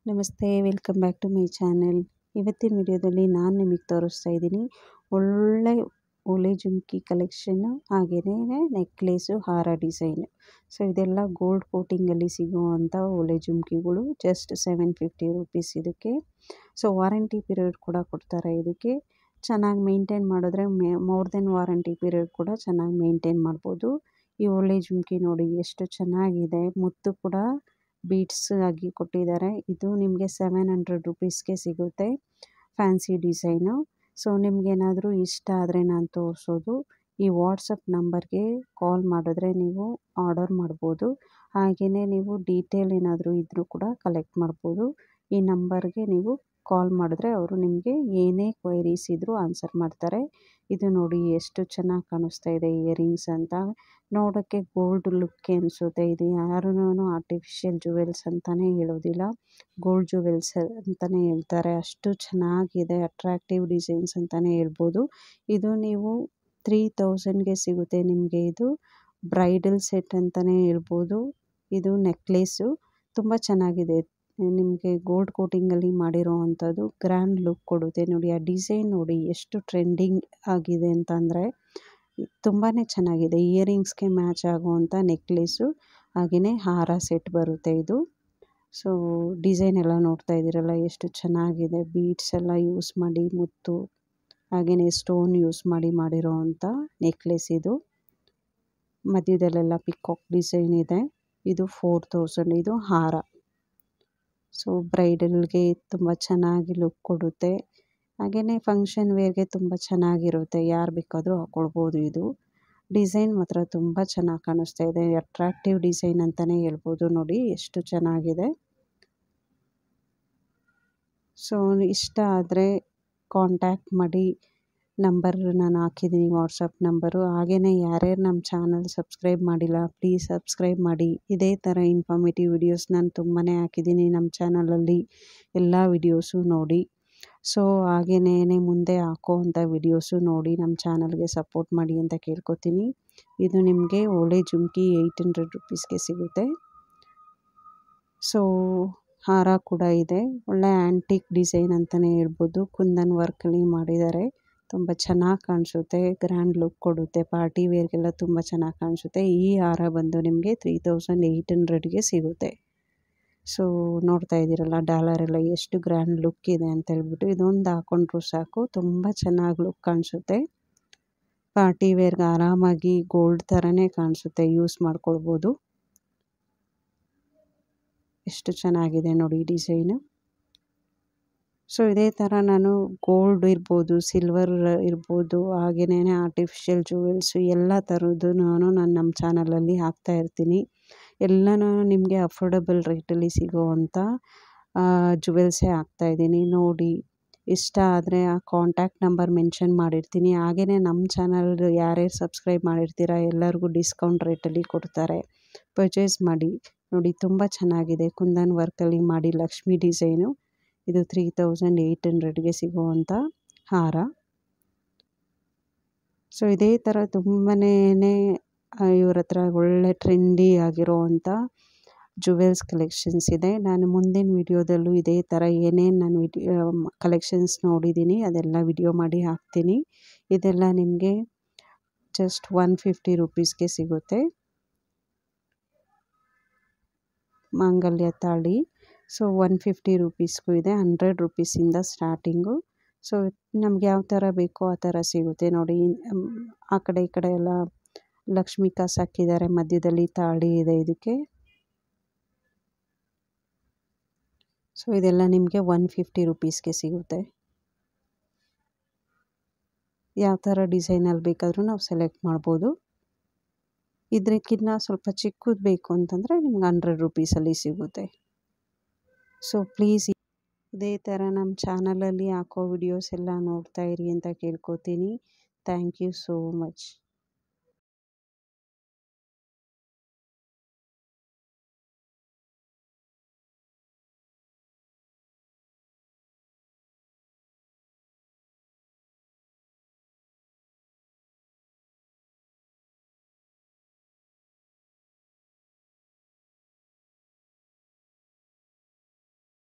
ನಮಸ್ತೆ, welcome back to my channel. ಇವತ್ತಿನ ವಿಡಿಯೋದಲ್ಲಿ ನಾನು ನಿಮಗೆ ತೋರಿಸ್ತಾ ಇದ್ದೀನಿ ಒಳ್ಳೆ ಓಲೆ ಜುಮ್ಕಿ ಕಲೆಕ್ಷನ್ನು, ಹಾಗೆಯೇ ನೆಕ್ಲೇಸು, ಹಾರ ಡಿಸೈನು. ಸೊ ಇದೆಲ್ಲ ಗೋಲ್ಡ್ ಕೋಟಿಂಗಲ್ಲಿ ಸಿಗುವಂಥ ಓಲೆ ಜುಮ್ಕಿಗಳು. ಜಸ್ಟ್ 750 ರುಪೀಸ್ ಇದಕ್ಕೆ. ಸೊ ವಾರಂಟಿ ಪೀರಿಯಡ್ ಕೂಡ ಕೊಡ್ತಾರೆ ಇದಕ್ಕೆ. ಚೆನ್ನಾಗಿ ಮೇಂಟೈನ್ ಮಾಡಿದ್ರೆ ಮೋರ್ ದೆನ್ ವಾರಂಟಿ ಪೀರಿಯಡ್ ಕೂಡ ಚೆನ್ನಾಗಿ ಮೇಂಟೈನ್ ಮಾಡ್ಬೋದು. ಈ ಓಲೆ ಜುಮ್ಕಿ ನೋಡಿ ಎಷ್ಟು ಚೆನ್ನಾಗಿದೆ, ಮುತ್ತು ಕೂಡ ಬೀಡ್ಸ್ ಆಗಿ ಕೊಟ್ಟಿದ್ದಾರೆ. ಇದು ನಿಮಗೆ 700 ರುಪೀಸ್ಗೆ ಸಿಗುತ್ತೆ, ಫ್ಯಾನ್ಸಿ ಡಿಸೈನು. ಸೊ ನಿಮಗೇನಾದರೂ ಇಷ್ಟ ಆದರೆ ನಾನು ತೋರಿಸೋದು ಈ ವಾಟ್ಸಪ್ ನಂಬರ್ಗೆ ಕಾಲ್ ಮಾಡಿದ್ರೆ ನೀವು ಆರ್ಡರ್ ಮಾಡ್ಬೋದು. ಹಾಗೆಯೇ ನೀವು ಡೀಟೇಲ್ ಏನಾದರೂ ಇದ್ದರೂ ಕೂಡ ಕಲೆಕ್ಟ್ ಮಾಡ್ಬೋದು. ಈ ನಂಬರ್ಗೆ ನೀವು ಕಾಲ್ ಮಾಡಿದ್ರೆ ಅವರು ನಿಮಗೆ ಏನೇ ಕ್ವೈರೀಸ್ ಇದ್ದರೂ ಆನ್ಸರ್ ಮಾಡ್ತಾರೆ. ಇದು ನೋಡಿ ಎಷ್ಟು ಚೆನ್ನಾಗಿ ಕಾಣಿಸ್ತಾ ಇದೆ ಇಯರಿಂಗ್ಸ್ ಅಂತ. ನೋಡೋಕ್ಕೆ ಗೋಲ್ಡ್ ಲುಕ್ಕೆ ಅನಿಸುತ್ತೆ. ಇದು ಯಾರೂ ಆರ್ಟಿಫಿಷಿಯಲ್ ಜುವೆಲ್ಸ್ ಅಂತಲೇ ಹೇಳೋದಿಲ್ಲ, ಗೋಲ್ಡ್ ಜುವೆಲ್ಸ್ ಅಂತಲೇ ಹೇಳ್ತಾರೆ. ಅಷ್ಟು ಚೆನ್ನಾಗಿದೆ, ಅಟ್ರಾಕ್ಟಿವ್ ಡಿಸೈನ್ಸ್ ಅಂತಲೇ ಹೇಳ್ಬೋದು. ಇದು ನೀವು 3000ಗೆ ಸಿಗುತ್ತೆ ನಿಮಗೆ. ಇದು ಬ್ರೈಡಲ್ ಸೆಟ್ ಅಂತಲೇ ಹೇಳ್ಬೋದು. ಇದು ನೆಕ್ಲೇಸು ತುಂಬ ಚೆನ್ನಾಗಿದೆ, ನಿಮಗೆ ಗೋಲ್ಡ್ ಕೋಟಿಂಗಲ್ಲಿ ಮಾಡಿರೋ ಅಂಥದ್ದು ಗ್ರ್ಯಾಂಡ್ ಲುಕ್ ಕೊಡುತ್ತೆ. ನೋಡಿ ಆ ಡಿಸೈನ್ ನೋಡಿ ಎಷ್ಟು ಟ್ರೆಂಡಿಂಗ್ ಆಗಿದೆ ಅಂತಂದರೆ ತುಂಬಾ ಚೆನ್ನಾಗಿದೆ. ಇಯರಿಂಗ್ಸ್ಗೆ ಮ್ಯಾಚ್ ಆಗುವಂಥ ನೆಕ್ಲೇಸು, ಹಾಗೆಯೇ ಹಾರ ಸೆಟ್ ಬರುತ್ತೆ ಇದು. ಸೊ ಡಿಸೈನ್ ಎಲ್ಲ ನೋಡ್ತಾ ಇದ್ದೀರಲ್ಲ ಎಷ್ಟು ಚೆನ್ನಾಗಿದೆ. ಬೀಡ್ಸ್ ಎಲ್ಲ ಯೂಸ್ ಮಾಡಿ, ಮುತ್ತು ಹಾಗೆಯೇ ಸ್ಟೋನ್ ಯೂಸ್ ಮಾಡಿ ಮಾಡಿರೋ ಅಂಥ ನೆಕ್ಲೇಸ್ ಇದು. ಮಧ್ಯದಲ್ಲೆಲ್ಲ ಪಿಕಾಕ್ ಡಿಸೈನ್ ಇದೆ. ಇದು 4000. ಇದು ಹಾರ. ಸೊ ಬ್ರೈಡಲ್ಗೆ ತುಂಬ ಚೆನ್ನಾಗಿ ಲುಕ್ ಕೊಡುತ್ತೆ. ಹಾಗೆಯೇ ಫಂಕ್ಷನ್ ವೇರ್ಗೆ ತುಂಬ ಚೆನ್ನಾಗಿರುತ್ತೆ, ಯಾರು ಬೇಕಾದರೂ ಹಾಕ್ಕೊಳ್ಬೋದು. ಇದು ಡಿಸೈನ್ ಮಾತ್ರ ತುಂಬ ಚೆನ್ನಾಗಿ ಕಾಣಿಸ್ತಾ ಇದೆ, ಅಟ್ರಾಕ್ಟಿವ್ ಡಿಸೈನ್ ಅಂತಲೇ ಹೇಳ್ಬೋದು. ನೋಡಿ ಎಷ್ಟು ಚೆನ್ನಾಗಿದೆ. ಸೊ ಇಷ್ಟ ಆದರೆ ಕಾಂಟ್ಯಾಕ್ಟ್ ಮಾಡಿ, ನಂಬರ್ ನಾನು ಹಾಕಿದ್ದೀನಿ, ವಾಟ್ಸಪ್ ನಂಬರು. ಹಾಗೆಯೇ ಯಾರ್ಯಾರು ನಮ್ಮ ಚಾನಲ್ ಸಬ್ಸ್ಕ್ರೈಬ್ ಮಾಡಿಲ್ಲ ಪ್ಲೀಸ್ ಸಬ್ಸ್ಕ್ರೈಬ್ ಮಾಡಿ. ಇದೇ ಥರ ಇನ್ಫಾರ್ಮೇಟಿವ್ ವಿಡಿಯೋಸ್ ನಾನು ತುಂಬಾ ಹಾಕಿದ್ದೀನಿ ನಮ್ಮ ಚಾನಲಲ್ಲಿ, ಎಲ್ಲ ವಿಡಿಯೋಸು ನೋಡಿ. ಸೊ ಹಾಗೆಯೇ ಮುಂದೆ ಹಾಕೋವಂಥ ವಿಡಿಯೋಸು ನೋಡಿ ನಮ್ಮ ಚಾನಲ್ಗೆ ಸಪೋರ್ಟ್ ಮಾಡಿ ಅಂತ ಕೇಳ್ಕೊತೀನಿ. ಇದು ನಿಮಗೆ ಓಲೆ ಜುಮ್ಕಿ 800 ರುಪೀಸ್ಗೆ ಸಿಗುತ್ತೆ. ಸೊ ಹಾರ ಕೂಡ ಇದೆ, ಒಳ್ಳೆ ಆ್ಯಂಟಿಕ್ ಡಿಸೈನ್ ಅಂತಲೇ ಹೇಳ್ಬೋದು. ಕುಂದನ್ ವರ್ಕಲ್ಲಿ ಮಾಡಿದ್ದಾರೆ, ತುಂಬ ಚೆನ್ನಾಗಿ ಕಾಣಿಸುತ್ತೆ, ಗ್ರ್ಯಾಂಡ್ ಲುಕ್ ಕೊಡುತ್ತೆ. ಪಾರ್ಟಿ ವೇರ್ಗೆಲ್ಲ ತುಂಬ ಚೆನ್ನಾಗಿ ಕಾಣಿಸುತ್ತೆ. ಈ ಹಾರ ಬಂದು ನಿಮಗೆ 3800ಗೆ ಸಿಗುತ್ತೆ. ಸೊ ನೋಡ್ತಾ ಇದ್ದೀರಲ್ಲ ಡಾಲರೆಲ್ಲ ಎಷ್ಟು ಗ್ರ್ಯಾಂಡ್ ಲುಕ್ ಇದೆ ಅಂತ ಹೇಳ್ಬಿಟ್ಟು. ಇದೊಂದು ಹಾಕೊಂಡ್ರೂ ಸಾಕು, ತುಂಬ ಚೆನ್ನಾಗಿ ಲುಕ್ ಕಾಣಿಸುತ್ತೆ. ಪಾರ್ಟಿ ವೇರ್ಗೆ ಆರಾಮಾಗಿ ಗೋಲ್ಡ್ ಥರನೇ ಕಾಣಿಸುತ್ತೆ, ಯೂಸ್ ಮಾಡ್ಕೊಳ್ಬೋದು. ಎಷ್ಟು ಚೆನ್ನಾಗಿದೆ ನೋಡಿ ಡಿಸೈನು. ಸೊ ಇದೇ ಥರ ನಾನು ಗೋಲ್ಡ್ ಇರ್ಬೋದು, ಸಿಲ್ವರ್ ಇರ್ಬೋದು, ಹಾಗೆಯೇ ಆರ್ಟಿಫಿಷಿಯಲ್ ಜುವೆಲ್ಸು ಎಲ್ಲ ಥರದ್ದು ನಾನು ನಮ್ಮ ಚಾನಲಲ್ಲಿ ಹಾಕ್ತಾ ಇರ್ತೀನಿ. ಎಲ್ಲನೂ ನಿಮಗೆ ಅಫೋರ್ಡಬಲ್ ರೇಟಲ್ಲಿ ಸಿಗೋವಂಥ ಜುವೆಲ್ಸೇ ಹಾಕ್ತಾಯಿದ್ದೀನಿ. ನೋಡಿ ಇಷ್ಟ ಆದರೆ ಆ ಕಾಂಟ್ಯಾಕ್ಟ್ ನಂಬರ್ ಮೆನ್ಷನ್ ಮಾಡಿರ್ತೀನಿ. ಹಾಗೆಯೇ ನಮ್ಮ ಚಾನಲ್ ಯಾರ್ಯಾರು ಸಬ್ಸ್ಕ್ರೈಬ್ ಮಾಡಿರ್ತೀರ ಎಲ್ಲರಿಗೂ ಡಿಸ್ಕೌಂಟ್ ರೇಟಲ್ಲಿ ಕೊಡ್ತಾರೆ, ಪರ್ಚೇಸ್ ಮಾಡಿ. ನೋಡಿ ತುಂಬ ಚೆನ್ನಾಗಿದೆ, ಕುಂದನ್ ವರ್ಕಲ್ಲಿ ಮಾಡಿ ಲಕ್ಷ್ಮಿ ಡಿಸೈನು. ಇದು 3800ಗೆ ಸಿಗುವಂಥ ಹಾರ. ಸೊ ಇದೇ ಥರ ತುಂಬಾ ಇವ್ರ ಹತ್ರ ಒಳ್ಳೆ ಟ್ರೆಂಡಿ ಆಗಿರೋವಂಥ ಜುವೆಲ್ಸ್ ಕಲೆಕ್ಷನ್ಸ್ ಇದೆ. ನಾನು ಮುಂದಿನ ವಿಡಿಯೋದಲ್ಲೂ ಇದೇ ಥರ ಏನೇನು ನಾನು ಕಲೆಕ್ಷನ್ಸ್ ನೋಡಿದ್ದೀನಿ ಅದೆಲ್ಲ ವಿಡಿಯೋ ಮಾಡಿ ಹಾಕ್ತೀನಿ. ಇದೆಲ್ಲ ನಿಮಗೆ ಜಸ್ಟ್ 150 ರುಪೀಸ್ಗೆ ಸಿಗುತ್ತೆ. ಮಾಂಗಲ್ಯ ತಾಳಿ. ಸೊ 150 ರುಪೀಸ್ಗೂ ಇದೆ, 100 ರುಪೀಸಿಂದ ಸ್ಟಾರ್ಟಿಂಗು. ಸೊ ನಮ್ಗೆ ಯಾವ ಥರ ಬೇಕೋ ಆ ಥರ ಸಿಗುತ್ತೆ. ನೋಡಿ ಆ ಕಡೆ ಈ ಕಡೆ ಎಲ್ಲ ಲಕ್ಷ್ಮಿ ಕಾಸು ಹಾಕಿದ್ದಾರೆ, ಮಧ್ಯದಲ್ಲಿ ತಾಳಿ ಇದೆ ಇದಕ್ಕೆ. ಸೊ ಇದೆಲ್ಲ ನಿಮಗೆ 150 ರುಪೀಸ್ಗೆ ಸಿಗುತ್ತೆ. ಯಾವ ಥರ ಡಿಸೈನಲ್ಲಿ ಬೇಕಾದರೂ ನಾವು ಸೆಲೆಕ್ಟ್ ಮಾಡ್ಬೋದು. ಇದಕ್ಕಿಂತ ಸ್ವಲ್ಪ ಚಿಕ್ಕದು ಬೇಕು ಅಂತಂದರೆ ನಿಮ್ಗೆ 100 ರುಪೀಸಲ್ಲಿ ಸಿಗುತ್ತೆ. ಸೊ ಪ್ಲೀಸ್ ಇದೇ ಥರ ನಮ್ಮ ಚಾನಲಲ್ಲಿ ಹಾಕೋ ವಿಡಿಯೋಸ್ ಎಲ್ಲ ನೋಡ್ತಾ ಇರಿ ಅಂತ ಕೇಳ್ಕೊತೀನಿ. Thank you so much.